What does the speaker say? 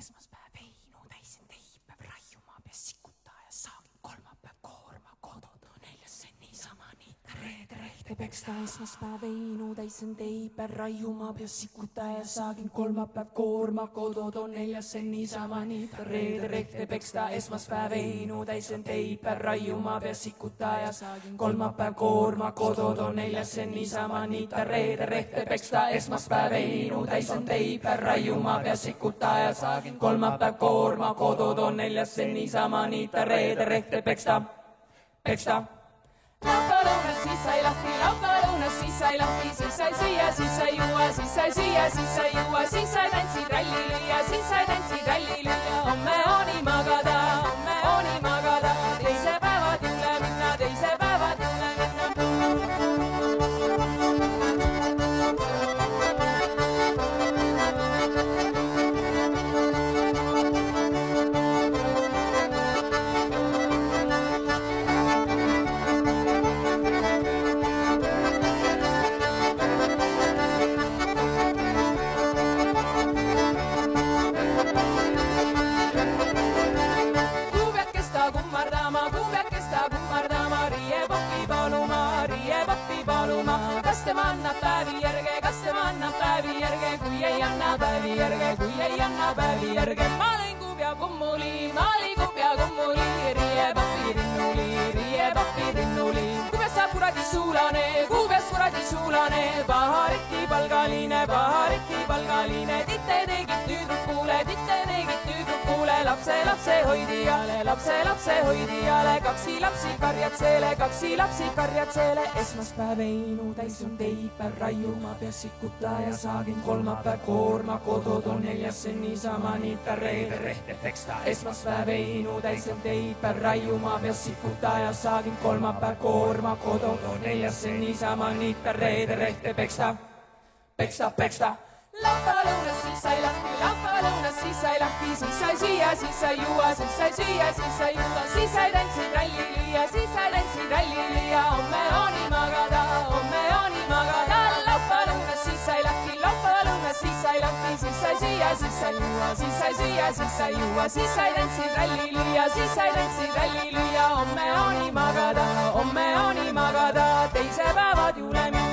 esmaspäev veinu täisin tehipäev raiuma peas sikuta ja saagin kolmapäev koorma kodud neljasse niisama niita reede rehte peksta esmaspäev veinu täisin tehipäev raiuma peas sikuta ja saagin kolmapäev koorma kodud on neljasse niisama niita reede rehte peksta esmaspäev veinu täisin tehipäev raiuma peas sikuta ja saagin kolmapäev koorma kodud on neljasse niisama niita reede rehte peksta esmaspäev veinu täisin tehipäev raiuma peas sikuta ja saagin kolmapäev koorma kodud on neljasse niisama niita reede rehte peksta Laupäevalõunas siis sai lahti, laupäevalõunas siis sai lahti, siis sai süüa, siis sai juua, siis sai süüa, siis sai juua, siis sai tantsid ralli lüüa, siis sai tantsid ralli lüüa. Homme ooni magada, teise päevad jõule minna, teise päevad jõule minna. Kas tema annab päevi järge, kui ei anna päevi järge. Ma lõin kuubja kummuli, riie pappi rinnuli. Kuubes saab kuradi suulane, pahariti palgaline. Titte tegid tüdrukule, lapse hoidijale, kaksi lapsi karjatseele. Esmaspäev veinu täis on tehipäev raiuma peas sikuta ja saagin kolmapäev koorma kodud on neljasse niisama niita reede rehte peksta. Esmaspäev veinu täis on tehipäev raiuma peas sikuta ja saagin kolmapäev koorma kodud on neljasse niisama niita reede rehte peksta. Laupäevalõunas siis sai lahti, siis sai süüa, siis sai juua, siis sai tantsid ralli lüüa, homme ooni magada. Laupäevalõunas siis sai lahti, siis sai süüa, siis sai juua, siis sai tantsid ralli lüüa, homme ooni magada, teise päevad jõule minna.